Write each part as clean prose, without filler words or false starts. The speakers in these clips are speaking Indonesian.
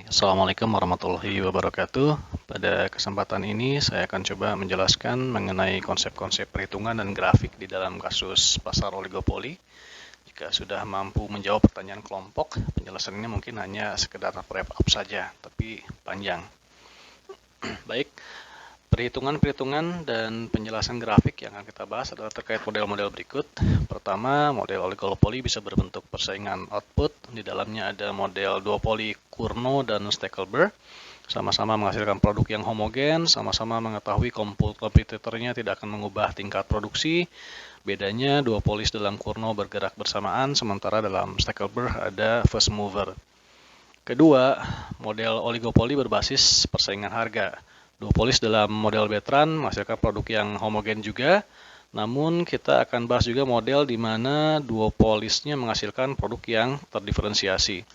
Assalamualaikum warahmatullahi wabarakatuh. Pada kesempatan ini saya akan coba menjelaskan mengenai konsep-konsep perhitungan dan grafik di dalam kasus pasar oligopoli. Jika sudah mampu menjawab pertanyaan kelompok, penjelasannya mungkin hanya sekedar wrap up saja, tapi panjang. Baik, perhitungan-perhitungan dan penjelasan grafik yang akan kita bahas adalah terkait model-model berikut. Pertama, model oligopoli bisa berbentuk persaingan output. Di dalamnya ada model duopoli Cournot dan Stackelberg. Sama-sama menghasilkan produk yang homogen, sama-sama mengetahui kompetitornya tidak akan mengubah tingkat produksi. Bedanya, duopolis dalam Cournot bergerak bersamaan, sementara dalam Stackelberg ada first mover. Kedua, model oligopoli berbasis persaingan harga. Duopolis dalam model Bertrand menghasilkan produk yang homogen juga, namun kita akan bahas juga model di mana duopolisnya menghasilkan produk yang terdiferensiasi.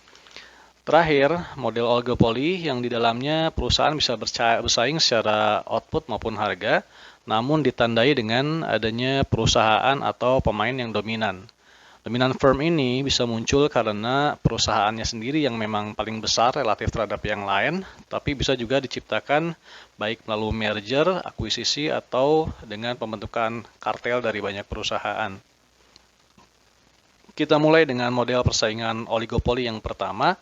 Terakhir, model oligopoli yang di dalamnya perusahaan bisa bersaing secara output maupun harga, namun ditandai dengan adanya perusahaan atau pemain yang dominan. Dominan firm ini bisa muncul karena perusahaannya sendiri yang memang paling besar relatif terhadap yang lain, tapi bisa juga diciptakan baik melalui merger, akuisisi, atau dengan pembentukan kartel dari banyak perusahaan. Kita mulai dengan model persaingan oligopoli yang pertama,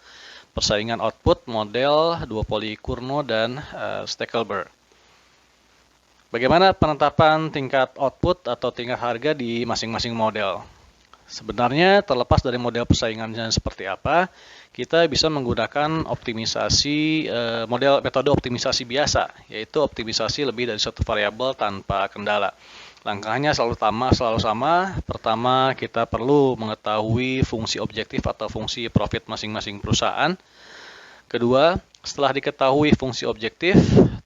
persaingan output model duopoli Cournot dan Stackelberg. Bagaimana penetapan tingkat output atau tingkat harga di masing-masing model? Sebenarnya terlepas dari model persaingannya seperti apa, kita bisa menggunakan optimisasi metode optimisasi biasa, yaitu optimisasi lebih dari satu variabel tanpa kendala. Langkahnya selalu sama. Pertama, kita perlu mengetahui fungsi objektif atau fungsi profit masing-masing perusahaan. Kedua, setelah diketahui fungsi objektif,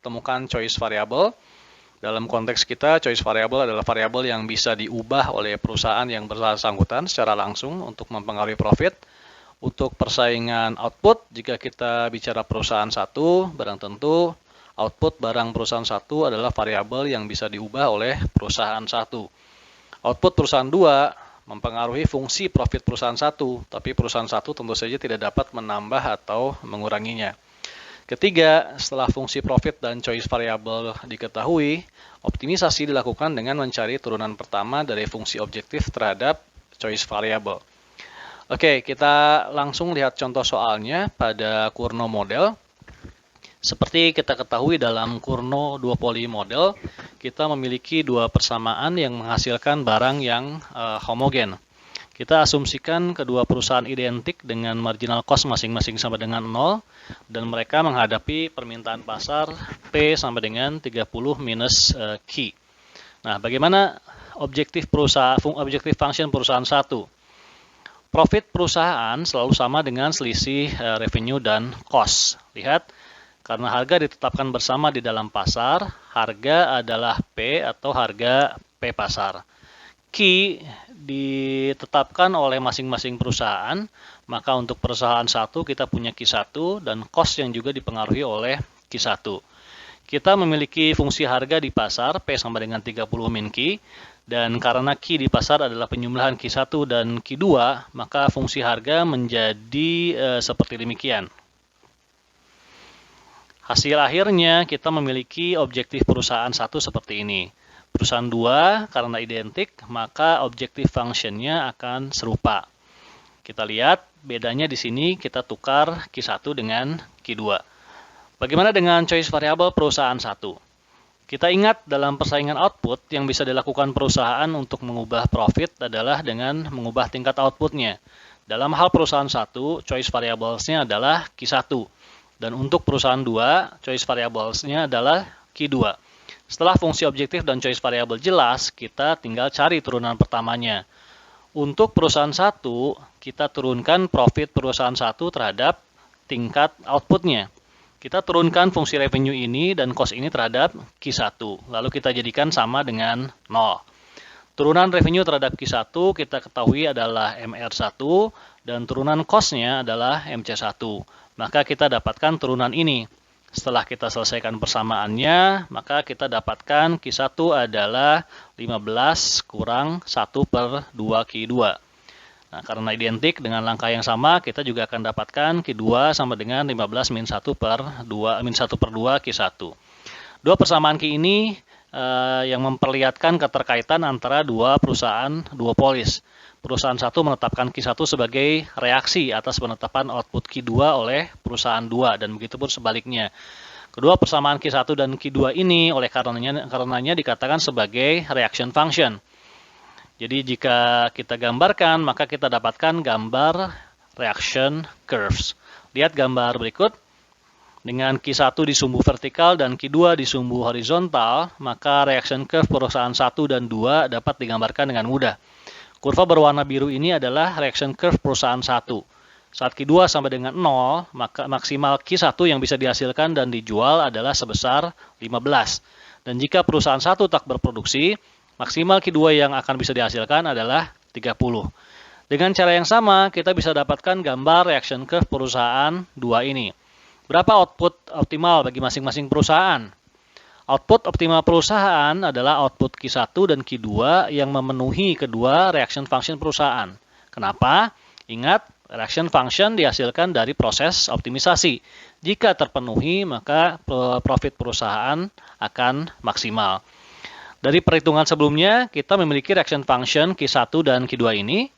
temukan choice variable. Dalam konteks kita, choice variable adalah variabel yang bisa diubah oleh perusahaan yang bersangkutan secara langsung untuk mempengaruhi profit. Untuk persaingan output, jika kita bicara perusahaan satu, barang tentu output barang perusahaan satu adalah variabel yang bisa diubah oleh perusahaan satu. Output perusahaan dua mempengaruhi fungsi profit perusahaan satu, tapi perusahaan satu tentu saja tidak dapat menambah atau menguranginya. Ketiga, setelah fungsi profit dan choice variable diketahui, optimisasi dilakukan dengan mencari turunan pertama dari fungsi objektif terhadap choice variable. Oke, kita langsung lihat contoh soalnya pada Cournot model. Seperti kita ketahui dalam Cournot duopoli model, kita memiliki dua persamaan yang menghasilkan barang yang homogen. Kita asumsikan kedua perusahaan identik dengan marginal cost masing-masing sama dengan 0, dan mereka menghadapi permintaan pasar P sama dengan 30 minus Q. Nah, bagaimana objektif function perusahaan satu? Profit perusahaan selalu sama dengan selisih revenue dan cost. Lihat, karena harga ditetapkan bersama di dalam pasar, harga adalah P atau harga P pasar. Q ditetapkan oleh masing-masing perusahaan, maka untuk perusahaan satu kita punya Q1 dan cost yang juga dipengaruhi oleh Q1. Kita memiliki fungsi harga di pasar P sama dengan 30 min Q, dan karena Q di pasar adalah penyumlahan Q1 dan Q2, maka fungsi harga menjadi seperti demikian. Hasil akhirnya kita memiliki objektif perusahaan satu seperti ini. Perusahaan 2 karena identik, maka objektif functionnya akan serupa. Kita lihat bedanya di sini kita tukar Q1 dengan Q2. Bagaimana dengan choice variable perusahaan 1? Kita ingat dalam persaingan output yang bisa dilakukan perusahaan untuk mengubah profit adalah dengan mengubah tingkat outputnya. Dalam hal perusahaan 1, choice variablesnya adalah Q1. Dan untuk perusahaan 2, choice variablesnya adalah Q2. Setelah fungsi objektif dan choice variable jelas, kita tinggal cari turunan pertamanya. Untuk perusahaan 1, kita turunkan profit perusahaan 1 terhadap tingkat outputnya. Kita turunkan fungsi revenue ini dan cost ini terhadap Q1. Lalu kita jadikan sama dengan 0. Turunan revenue terhadap Q1 kita ketahui adalah MR1 dan turunan cost-nya adalah MC1. Maka kita dapatkan turunan ini. Setelah kita selesaikan persamaannya, maka kita dapatkan Q1 adalah 15 kurang 1/2 Q2. Nah, karena identik dengan langkah yang sama, kita juga akan dapatkan Q2 sama dengan 15 min 1 per 2, min 1 per 2 Q1. Dua persamaan Q ini yang memperlihatkan keterkaitan antara dua perusahaan duopolis. Perusahaan satu menetapkan Q1 sebagai reaksi atas penetapan output Q2 oleh perusahaan 2, dan begitu pun sebaliknya. Kedua persamaan Q1 dan Q2 ini oleh karenanya dikatakan sebagai reaction function. Jadi jika kita gambarkan, maka kita dapatkan gambar reaction curves. Lihat gambar berikut. Dengan Q1 di sumbu vertikal dan Q2 di sumbu horizontal, maka reaction curve perusahaan 1 dan 2 dapat digambarkan dengan mudah. Kurva berwarna biru ini adalah reaction curve perusahaan 1. Saat Q2 sama dengan 0, maka maksimal Q1 yang bisa dihasilkan dan dijual adalah sebesar 15. Dan jika perusahaan 1 tak berproduksi, maksimal Q2 yang akan bisa dihasilkan adalah 30. Dengan cara yang sama, kita bisa dapatkan gambar reaction curve perusahaan 2 ini. Berapa output optimal bagi masing-masing perusahaan? Output optimal perusahaan adalah output Q1 dan Q2 yang memenuhi kedua reaction function perusahaan. Kenapa? Ingat, reaction function dihasilkan dari proses optimisasi. Jika terpenuhi, maka profit perusahaan akan maksimal. Dari perhitungan sebelumnya, kita memiliki reaction function Q1 dan Q2 ini.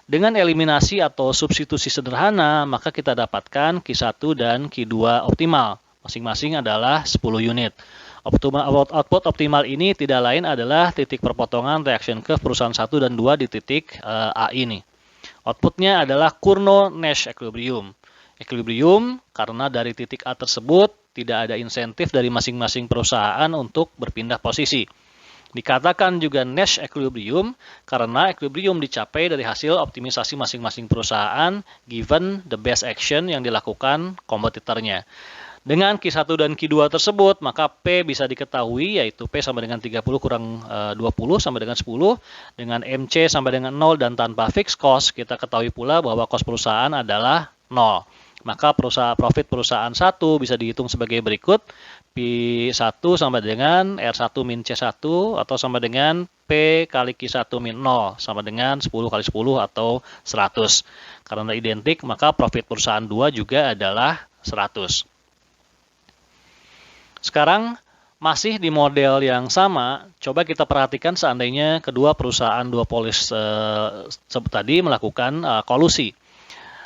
Dengan eliminasi atau substitusi sederhana, maka kita dapatkan Q1 dan Q2 optimal. Masing-masing adalah 10 unit. Output optimal ini tidak lain adalah titik perpotongan reaction curve perusahaan 1 dan 2 di titik A ini. Outputnya adalah Cournot-Nash equilibrium. Equilibrium karena dari titik A tersebut tidak ada insentif dari masing-masing perusahaan untuk berpindah posisi. Dikatakan juga Nash equilibrium karena equilibrium dicapai dari hasil optimisasi masing-masing perusahaan given the best action yang dilakukan kompetitornya. Dengan Q1 dan Q2 tersebut, maka P bisa diketahui, yaitu P sama dengan 30 kurang 20 sama dengan 10. Dengan MC sama dengan 0 dan tanpa fixed cost, kita ketahui pula bahwa cost perusahaan adalah 0. Maka profit perusahaan 1 bisa dihitung sebagai berikut. P1 sama dengan R1 min C1 atau sama dengan P kali Q1 min 0 sama dengan 10 kali 10 atau 100. Karena identik, maka profit perusahaan 2 juga adalah 100. Sekarang masih di model yang sama, coba kita perhatikan seandainya kedua perusahaan duopolis tadi melakukan kolusi.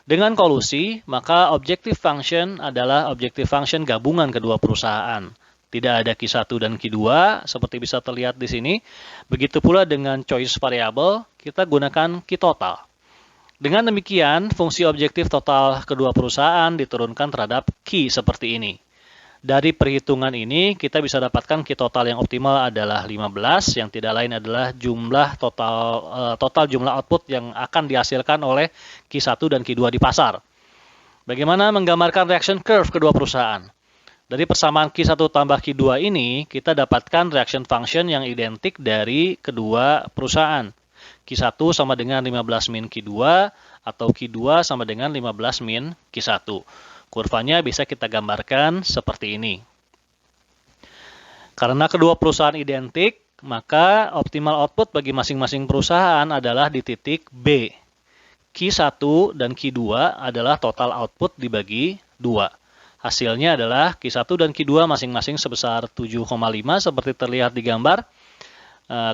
Dengan kolusi, maka objective function adalah objective function gabungan kedua perusahaan. Tidak ada Q1 dan Q2, seperti bisa terlihat di sini. Begitu pula dengan choice variable, kita gunakan Q total. Dengan demikian, fungsi objektif total kedua perusahaan diturunkan terhadap Q seperti ini. Dari perhitungan ini, kita bisa dapatkan Q total yang optimal adalah 15, yang tidak lain adalah jumlah total jumlah output yang akan dihasilkan oleh Q1 dan Q2 di pasar. Bagaimana menggambarkan reaction curve kedua perusahaan? Dari persamaan Q1 tambah Q2 ini, kita dapatkan reaction function yang identik dari kedua perusahaan. Q1 sama dengan 15 min Q2, atau Q2 sama dengan 15 min Q1. Kurvanya bisa kita gambarkan seperti ini. Karena kedua perusahaan identik, maka optimal output bagi masing-masing perusahaan adalah di titik B. Q1 dan Q2 adalah total output dibagi 2. Hasilnya adalah Q1 dan Q2 masing-masing sebesar 7,5 seperti terlihat di gambar.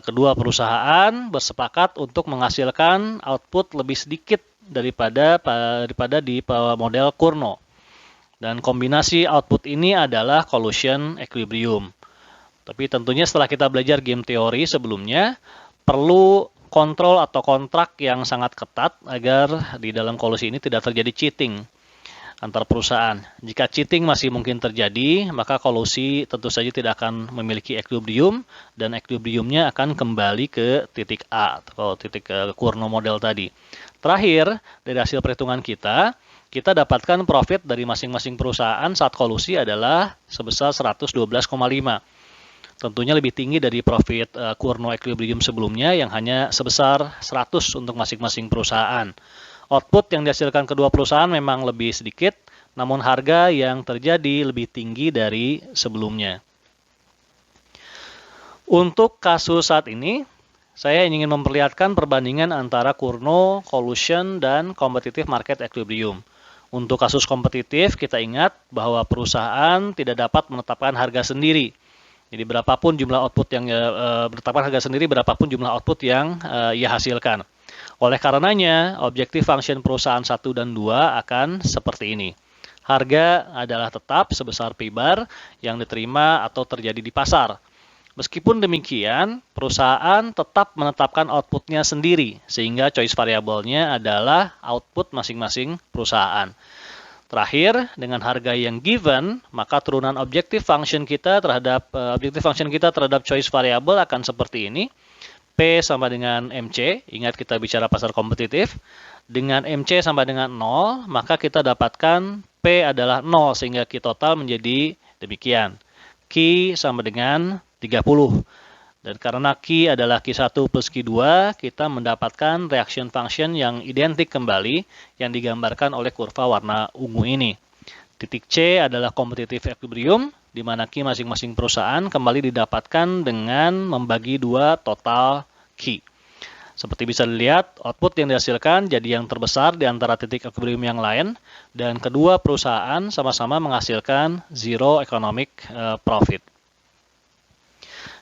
Kedua perusahaan bersepakat untuk menghasilkan output lebih sedikit daripada di model Cournot. Dan kombinasi output ini adalah collusion equilibrium. Tapi tentunya setelah kita belajar game teori sebelumnya, perlu kontrol atau kontrak yang sangat ketat agar di dalam kolusi ini tidak terjadi cheating antar perusahaan. Jika cheating masih mungkin terjadi, maka kolusi tentu saja tidak akan memiliki equilibrium dan equilibriumnya akan kembali ke titik A atau titik Cournot model tadi. Terakhir, dari hasil perhitungan kita dapatkan profit dari masing-masing perusahaan saat kolusi adalah sebesar 112,5. Tentunya lebih tinggi dari profit Cournot equilibrium sebelumnya yang hanya sebesar 100 untuk masing-masing perusahaan. Output yang dihasilkan kedua perusahaan memang lebih sedikit, namun harga yang terjadi lebih tinggi dari sebelumnya. Untuk kasus saat ini, saya ingin memperlihatkan perbandingan antara Cournot, Collusion, dan Competitive Market Equilibrium. Untuk kasus kompetitif, kita ingat bahwa perusahaan tidak dapat menetapkan harga sendiri. Jadi berapapun jumlah output yang menetapkan harga sendiri, berapapun jumlah output yang ia hasilkan. Oleh karenanya, objektif function perusahaan 1 dan 2 akan seperti ini. Harga adalah tetap sebesar P bar yang diterima atau terjadi di pasar. Meskipun demikian, perusahaan tetap menetapkan outputnya sendiri, sehingga choice variabelnya adalah output masing-masing perusahaan. Terakhir, dengan harga yang given, maka turunan objective function kita terhadap choice variable akan seperti ini. P sama dengan MC, ingat kita bicara pasar kompetitif. Dengan MC sama dengan 0, maka kita dapatkan P adalah 0, sehingga Q total menjadi demikian. Q sama dengan 30. Dan karena Q adalah Q1 plus Q2, kita mendapatkan reaction function yang identik kembali yang digambarkan oleh kurva warna ungu ini. Titik C adalah competitive equilibrium, di mana Q masing-masing perusahaan kembali didapatkan dengan membagi 2 total Q. Seperti bisa dilihat, output yang dihasilkan jadi yang terbesar di antara titik equilibrium yang lain, dan kedua perusahaan sama-sama menghasilkan zero economic profit.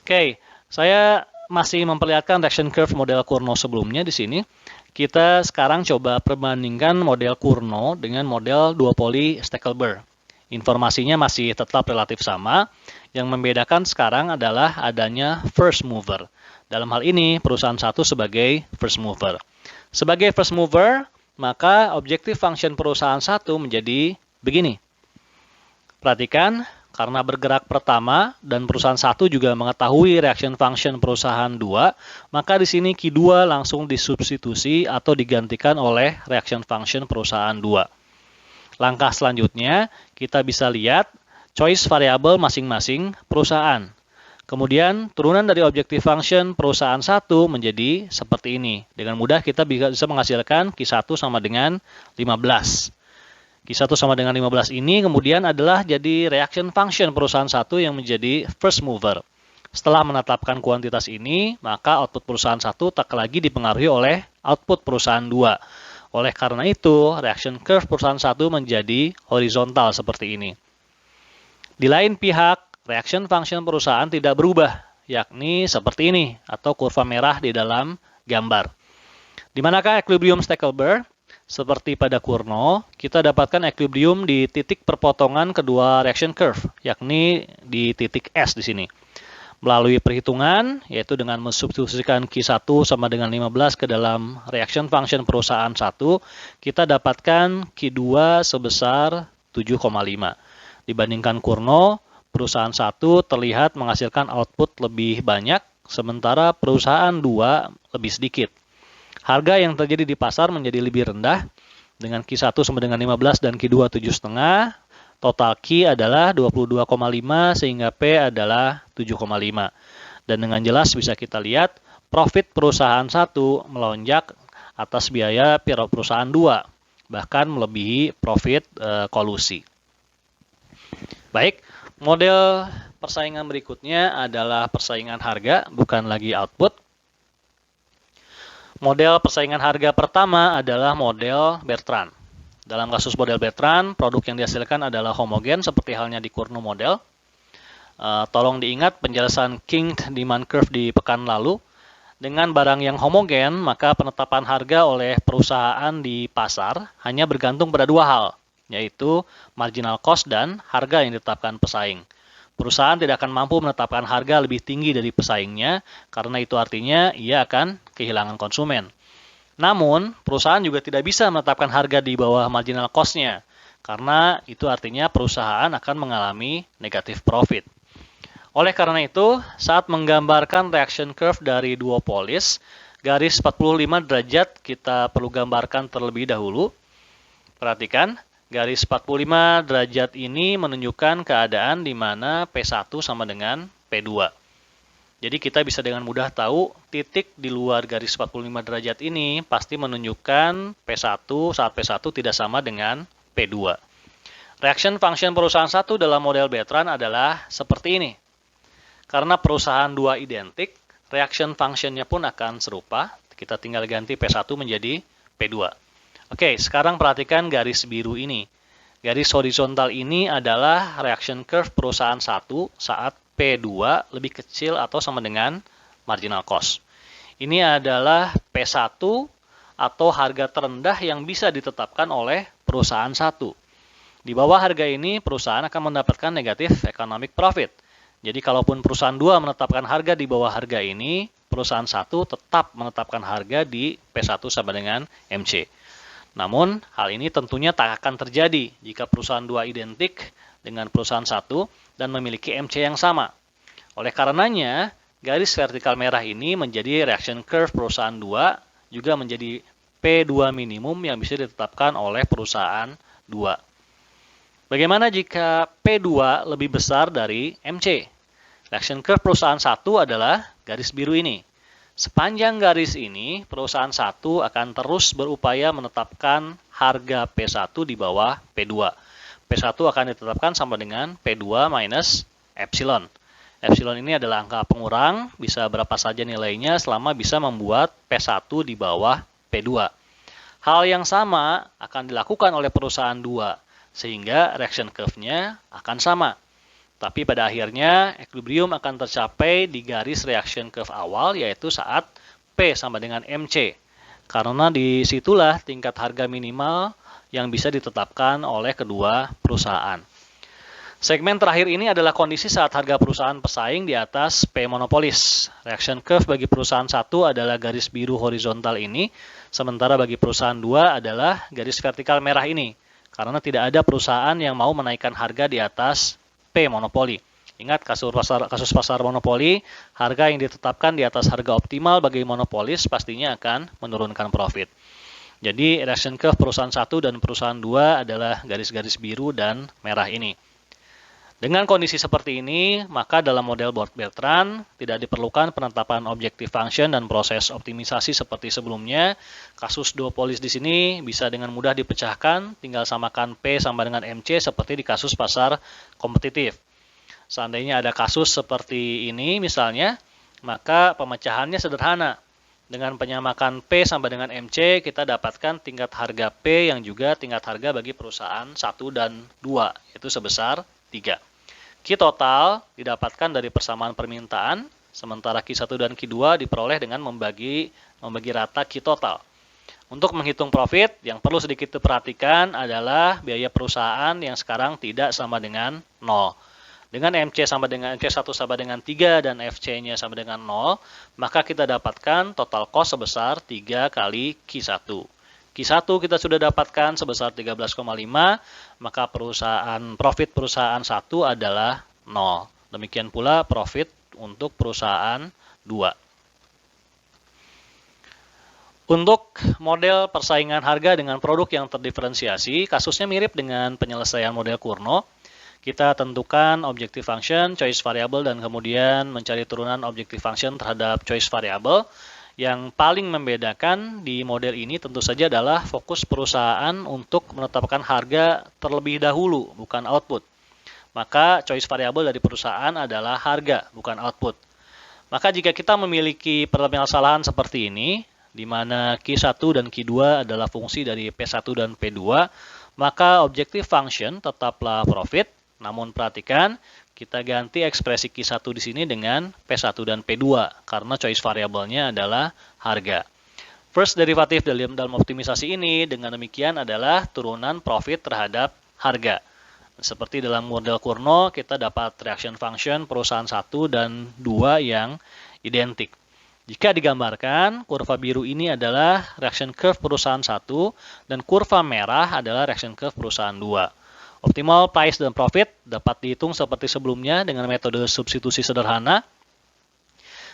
Oke, saya masih memperlihatkan reaction curve model Cournot sebelumnya di sini. Kita sekarang coba perbandingkan model Cournot dengan model duopoly Stackelberg. Informasinya masih tetap relatif sama. Yang membedakan sekarang adalah adanya first mover. Dalam hal ini, perusahaan 1 sebagai first mover. Sebagai first mover, maka objektif function perusahaan 1 menjadi begini. Perhatikan, karena bergerak pertama dan perusahaan 1 juga mengetahui reaction function perusahaan 2, maka di sini Q2 langsung disubstitusi atau digantikan oleh reaction function perusahaan 2. Langkah selanjutnya, kita bisa lihat choice variable masing-masing perusahaan. Kemudian, turunan dari objective function perusahaan 1 menjadi seperti ini. Dengan mudah kita bisa menghasilkan Q1 sama dengan 15. Q1 sama dengan 15 ini kemudian adalah jadi reaction function perusahaan 1 yang menjadi first mover. Setelah menetapkan kuantitas ini, maka output perusahaan 1 tak lagi dipengaruhi oleh output perusahaan 2. Oleh karena itu, reaction curve perusahaan 1 menjadi horizontal seperti ini. Di lain pihak, reaction function perusahaan tidak berubah, yakni seperti ini, atau kurva merah di dalam gambar. Di manakah equilibrium Stackelberg? Seperti pada Cournot, kita dapatkan equilibrium di titik perpotongan kedua reaction curve, yakni di titik S di sini. Melalui perhitungan, yaitu dengan mensubstitusikan Q1 sama dengan 15 ke dalam reaction function perusahaan 1, kita dapatkan Q2 sebesar 7,5. Dibandingkan Cournot, perusahaan 1 terlihat menghasilkan output lebih banyak, sementara perusahaan 2 lebih sedikit. Harga yang terjadi di pasar menjadi lebih rendah, dengan Q1 sama dengan 15 dan Q2 7,5, total Q adalah 22,5 sehingga P adalah 7,5. Dan dengan jelas bisa kita lihat, profit perusahaan 1 melonjak atas biaya perusahaan 2, bahkan melebihi profit kolusi. Baik, model persaingan berikutnya adalah persaingan harga, bukan lagi output. Model persaingan harga pertama adalah model Bertrand. Dalam kasus model Bertrand, produk yang dihasilkan adalah homogen seperti halnya di Cournot model. Tolong diingat penjelasan King demand curve di pekan lalu. Dengan barang yang homogen, maka penetapan harga oleh perusahaan di pasar hanya bergantung pada dua hal, yaitu marginal cost dan harga yang ditetapkan pesaing. Perusahaan tidak akan mampu menetapkan harga lebih tinggi dari pesaingnya, karena itu artinya ia akan kehilangan konsumen. Namun, perusahaan juga tidak bisa menetapkan harga di bawah marginal cost-nya, karena itu artinya perusahaan akan mengalami negative profit. Oleh karena itu, saat menggambarkan reaction curve dari duopolis, garis 45 derajat kita perlu gambarkan terlebih dahulu. Perhatikan. Garis 45 derajat ini menunjukkan keadaan di mana P1 sama dengan P2. Jadi kita bisa dengan mudah tahu titik di luar garis 45 derajat ini pasti menunjukkan P1 saat P1 tidak sama dengan P2. Reaction function perusahaan 1 dalam model Bertrand adalah seperti ini. Karena perusahaan 2 identik, reaction functionnya pun akan serupa. Kita tinggal ganti P1 menjadi P2. Oke, sekarang perhatikan garis biru ini. Garis horizontal ini adalah reaction curve perusahaan 1 saat P2 lebih kecil atau sama dengan marginal cost. Ini adalah P1 atau harga terendah yang bisa ditetapkan oleh perusahaan 1. Di bawah harga ini, perusahaan akan mendapatkan negatif economic profit. Jadi, kalaupun perusahaan 2 menetapkan harga di bawah harga ini, perusahaan 1 tetap menetapkan harga di P1 sama dengan MC. Namun, hal ini tentunya tak akan terjadi jika perusahaan 2 identik dengan perusahaan 1 dan memiliki MC yang sama. Oleh karenanya, garis vertikal merah ini menjadi reaction curve perusahaan 2, juga menjadi P2 minimum yang bisa ditetapkan oleh perusahaan 2. Bagaimana jika P2 lebih besar dari MC? Reaction curve perusahaan 1 adalah garis biru ini. Sepanjang garis ini, perusahaan 1 akan terus berupaya menetapkan harga P1 di bawah P2. P1 akan ditetapkan sama dengan P2 minus epsilon. Epsilon ini adalah angka pengurang, bisa berapa saja nilainya selama bisa membuat P1 di bawah P2. Hal yang sama akan dilakukan oleh perusahaan 2, sehingga reaction curve-nya akan sama. Tapi pada akhirnya, equilibrium akan tercapai di garis reaction curve awal, yaitu saat P sama dengan MC. Karena disitulah tingkat harga minimal yang bisa ditetapkan oleh kedua perusahaan. Segmen terakhir ini adalah kondisi saat harga perusahaan pesaing di atas P monopolis. Reaction curve bagi perusahaan 1 adalah garis biru horizontal ini, sementara bagi perusahaan 2 adalah garis vertikal merah ini. Karena tidak ada perusahaan yang mau menaikkan harga di atas P monopoli. Ingat, kasus pasar monopoli, harga yang ditetapkan di atas harga optimal bagi monopolis pastinya akan menurunkan profit. Jadi, reaction curve perusahaan 1 dan perusahaan 2 adalah garis-garis biru dan merah ini. Dengan kondisi seperti ini, maka dalam model Bort-Bertrand tidak diperlukan penetapan objective function dan proses optimisasi seperti sebelumnya. Kasus duopolis di sini bisa dengan mudah dipecahkan, tinggal samakan P sama dengan MC seperti di kasus pasar kompetitif. Seandainya ada kasus seperti ini misalnya, maka pemecahannya sederhana. Dengan penyamakan P sama dengan MC, kita dapatkan tingkat harga P yang juga tingkat harga bagi perusahaan 1 dan 2, yaitu sebesar 3. Q total didapatkan dari persamaan permintaan, sementara Q1 dan Q2 diperoleh dengan membagi rata Q total. Untuk menghitung profit, yang perlu sedikit diperhatikan adalah biaya perusahaan yang sekarang tidak sama dengan 0. Dengan MC sama dengan MC1 sama dengan 3 dan FC-nya sama dengan 0, maka kita dapatkan total cost sebesar 3 kali Q1. Q1 kita sudah dapatkan sebesar 13,5, maka profit perusahaan 1 adalah 0. Demikian pula profit untuk perusahaan 2. Untuk model persaingan harga dengan produk yang terdiferensiasi, kasusnya mirip dengan penyelesaian model Cournot. Kita tentukan objective function, choice variable, dan kemudian mencari turunan objective function terhadap choice variable. Yang paling membedakan di model ini tentu saja adalah fokus perusahaan untuk menetapkan harga terlebih dahulu, bukan output. Maka choice variable dari perusahaan adalah harga, bukan output. Maka jika kita memiliki permasalahan seperti ini, di mana Q1 dan Q2 adalah fungsi dari P1 dan P2, maka objective function tetaplah profit. Namun perhatikan, kita ganti ekspresi Q1 di sini dengan P1 dan P2 karena choice variabelnya adalah harga. First derivative dalam optimisasi ini dengan demikian adalah turunan profit terhadap harga. Seperti dalam model Cournot, kita dapat reaction function perusahaan 1 dan 2 yang identik. Jika digambarkan, kurva biru ini adalah reaction curve perusahaan 1 dan kurva merah adalah reaction curve perusahaan 2. Optimal price dan profit dapat dihitung seperti sebelumnya dengan metode substitusi sederhana,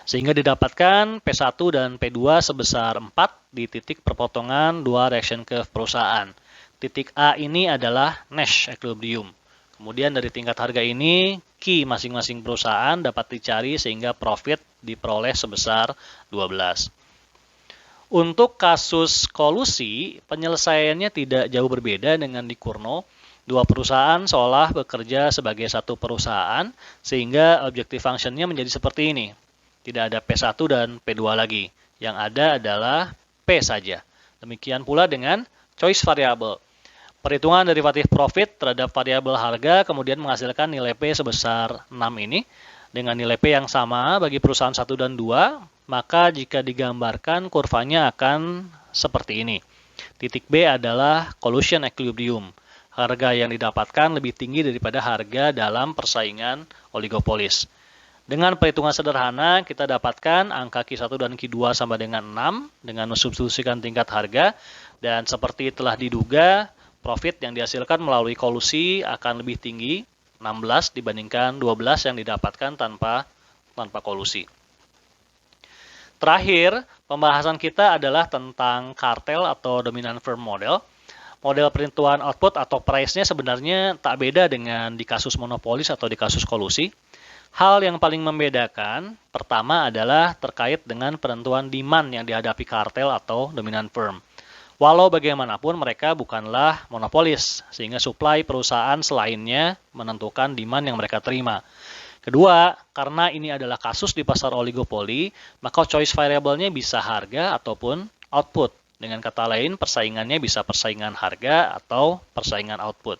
sehingga didapatkan P1 dan P2 sebesar 4 di titik perpotongan dua reaction curve perusahaan. Titik A ini adalah Nash equilibrium. Kemudian dari tingkat harga ini, Q masing-masing perusahaan dapat dicari sehingga profit diperoleh sebesar 12. Untuk kasus kolusi, penyelesaiannya tidak jauh berbeda dengan di Cournot. Dua perusahaan seolah bekerja sebagai satu perusahaan, sehingga objective function-nya menjadi seperti ini. Tidak ada P1 dan P2 lagi. Yang ada adalah P saja. Demikian pula dengan choice variable. Perhitungan derivatif profit terhadap variabel harga kemudian menghasilkan nilai P sebesar 6 ini. Dengan nilai P yang sama bagi perusahaan 1 dan 2, maka jika digambarkan kurvanya akan seperti ini. Titik B adalah collusion equilibrium. Harga yang didapatkan lebih tinggi daripada harga dalam persaingan oligopolis. Dengan perhitungan sederhana, kita dapatkan angka Q1 dan Q2 sama dengan 6 dengan mensubstitusikan tingkat harga. Dan seperti telah diduga, profit yang dihasilkan melalui kolusi akan lebih tinggi, 16 dibandingkan 12 yang didapatkan tanpa kolusi. Terakhir, pembahasan kita adalah tentang kartel atau dominant firm model. Model penentuan output atau price-nya sebenarnya tak beda dengan di kasus monopolis atau di kasus kolusi. Hal yang paling membedakan, pertama adalah terkait dengan penentuan demand yang dihadapi kartel atau dominant firm. Walau bagaimanapun mereka bukanlah monopolis, sehingga supply perusahaan selainnya menentukan demand yang mereka terima. Kedua, karena ini adalah kasus di pasar oligopoli, maka choice variable-nya bisa harga ataupun output. Dengan kata lain, persaingannya bisa persaingan harga atau persaingan output.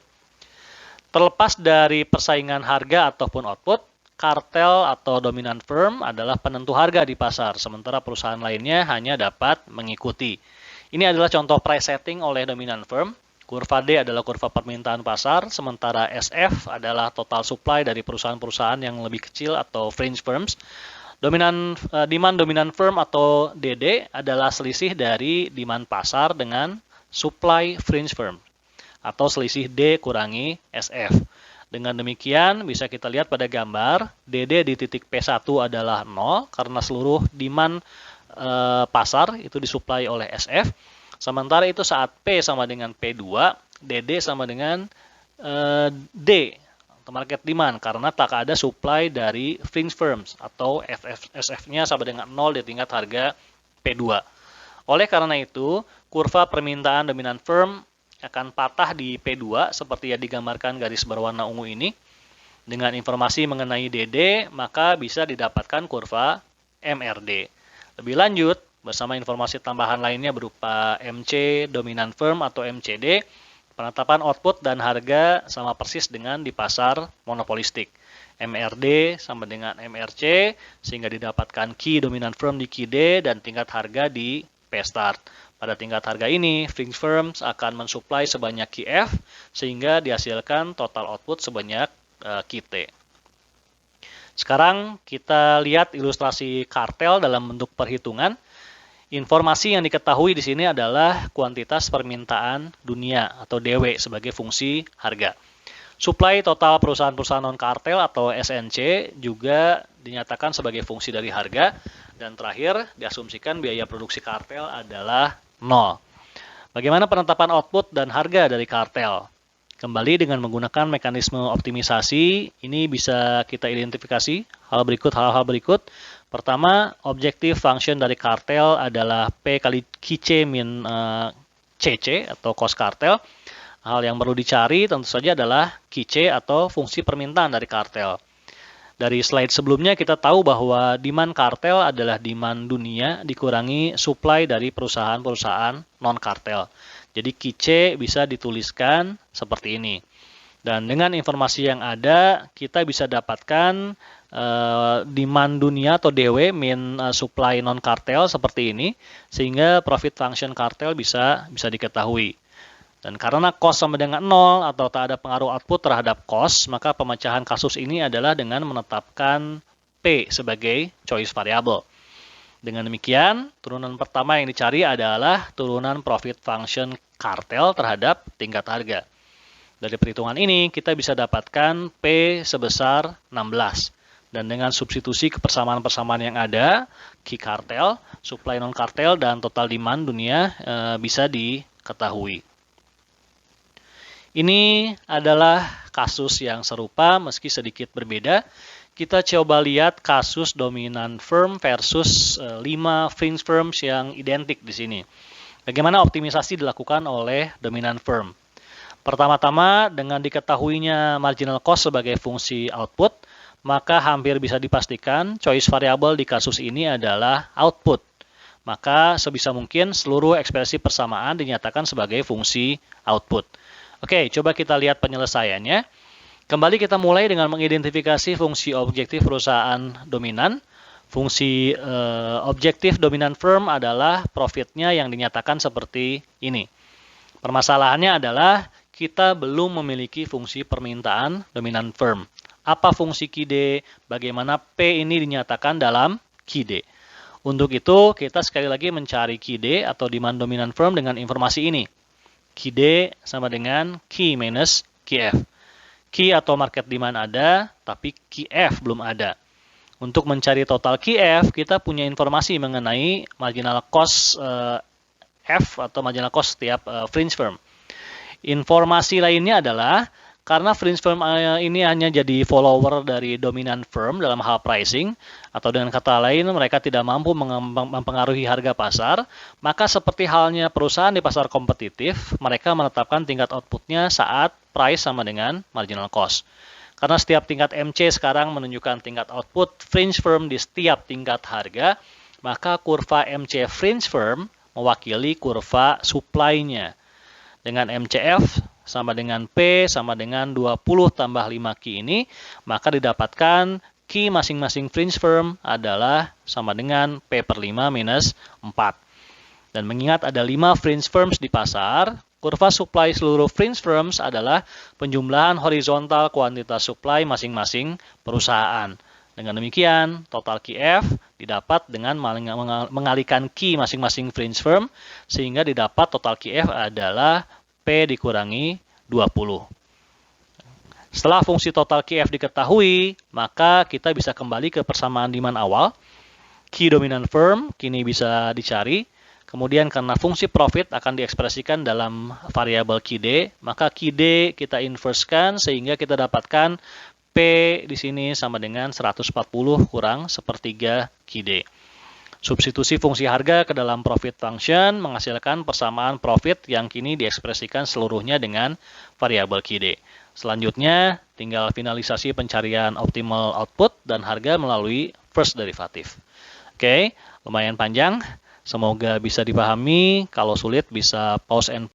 Terlepas dari persaingan harga ataupun output, kartel atau dominant firm adalah penentu harga di pasar, sementara perusahaan lainnya hanya dapat mengikuti. Ini adalah contoh price setting oleh dominant firm. Kurva D adalah kurva permintaan pasar, sementara SF adalah total supply dari perusahaan-perusahaan yang lebih kecil atau fringe firms. Demand dominant firm atau DD adalah selisih dari demand pasar dengan supply fringe firm atau selisih D kurangi SF. Dengan demikian bisa kita lihat pada gambar DD di titik P1 adalah 0 karena seluruh demand pasar itu disuplai oleh SF. Sementara itu saat P sama dengan P2, DD sama dengan D, market demand, karena tak ada supply dari fringe firms atau SF-nya sama dengan 0 di tingkat harga P2. Oleh karena itu, kurva permintaan dominant firm akan patah di P2 seperti yang digambarkan garis berwarna ungu ini. Dengan informasi mengenai DD, maka bisa didapatkan kurva MRD. Lebih lanjut, bersama informasi tambahan lainnya berupa MC, dominant firm atau MCD, penetapan output dan harga sama persis dengan di pasar monopolistik. MRD sama dengan MRC, sehingga didapatkan key dominant firm di key D dan tingkat harga di P-start. Pada tingkat harga ini, fringe firms akan mensuplai sebanyak key F, sehingga dihasilkan total output sebanyak key T. Sekarang kita lihat ilustrasi kartel dalam bentuk perhitungan. Informasi yang diketahui di sini adalah kuantitas permintaan dunia atau DW sebagai fungsi harga. Supply total perusahaan-perusahaan non-kartel atau SNC juga dinyatakan sebagai fungsi dari harga. Dan terakhir, diasumsikan biaya produksi kartel adalah 0. Bagaimana penetapan output dan harga dari kartel? Kembali dengan menggunakan mekanisme optimisasi, ini bisa kita identifikasi hal-hal berikut. Pertama, objektif function dari kartel adalah P kali QC min CC atau cost kartel. Hal yang perlu dicari tentu saja adalah QC atau fungsi permintaan dari kartel. Dari slide sebelumnya kita tahu bahwa demand kartel adalah demand dunia dikurangi supply dari perusahaan-perusahaan non-kartel. Jadi QC bisa dituliskan seperti ini. Dan dengan informasi yang ada, kita bisa dapatkan demand dunia atau DW min supply non-kartel seperti ini, sehingga profit function kartel bisa diketahui. Dan karena cost sama dengan 0 atau tak ada pengaruh output terhadap cost, maka pemecahan kasus ini adalah dengan menetapkan P sebagai choice variable. Dengan demikian, turunan pertama yang dicari adalah turunan profit function kartel terhadap tingkat harga. Dari perhitungan ini, kita bisa dapatkan P sebesar 16. Dan dengan substitusi kepersamaan-persamaan yang ada, key kartel, supply non-kartel, dan total demand dunia bisa diketahui. Ini adalah kasus yang serupa meski sedikit berbeda. Kita coba lihat kasus dominant firm versus 5 fringe firms yang identik di sini. Bagaimana optimisasi dilakukan oleh dominant firm? Pertama-tama, dengan diketahuinya marginal cost sebagai fungsi output, maka hampir bisa dipastikan choice variable di kasus ini adalah output. Maka sebisa mungkin seluruh ekspresi persamaan dinyatakan sebagai fungsi output. Oke, coba kita lihat penyelesaiannya. Kembali kita mulai dengan mengidentifikasi fungsi objektif perusahaan dominan. Fungsi objektif dominan firm adalah profitnya yang dinyatakan seperti ini. Permasalahannya adalah kita belum memiliki fungsi permintaan dominan firm. Apa fungsi KD? Bagaimana P ini dinyatakan dalam KD? Untuk itu, kita sekali lagi mencari KD atau demand dominant firm dengan informasi ini. KD sama dengan Q minus QF. Q atau market demand ada, tapi QF belum ada. Untuk mencari total QF, kita punya informasi mengenai marginal cost F atau marginal cost setiap fringe firm. Informasi lainnya adalah karena fringe firm ini hanya jadi follower dari dominant firm dalam hal pricing, atau dengan kata lain mereka tidak mampu mempengaruhi harga pasar, maka seperti halnya perusahaan di pasar kompetitif, mereka menetapkan tingkat outputnya saat price sama dengan marginal cost. Karena setiap tingkat MC sekarang menunjukkan tingkat output fringe firm di setiap tingkat harga, maka kurva MC fringe firm mewakili kurva supply-nya. Dengan MCF sama dengan P sama dengan 20 tambah 5 Q ini, maka didapatkan Q masing-masing fringe firm adalah sama dengan P per 5 minus 4. Dan mengingat ada 5 fringe firms di pasar, kurva supply seluruh fringe firms adalah penjumlahan horizontal kuantitas supply masing-masing perusahaan. Dengan demikian, total QF didapat dengan mengalihkan Q masing-masing fringe firm, sehingga didapat total QF adalah P dikurangi 20. Setelah fungsi total QF diketahui, maka kita bisa kembali ke persamaan demand awal. Q dominant firm kini bisa dicari. Kemudian karena fungsi profit akan diekspresikan dalam variabel QD, maka QD kita inversekan sehingga kita dapatkan P di sini sama dengan 140 kurang sepertiga QD. Substitusi fungsi harga ke dalam profit function menghasilkan persamaan profit yang kini diekspresikan seluruhnya dengan variabel QD. Selanjutnya, tinggal finalisasi pencarian optimal output dan harga melalui first derivative. Oke, lumayan panjang. Semoga bisa dipahami. Kalau sulit bisa pause and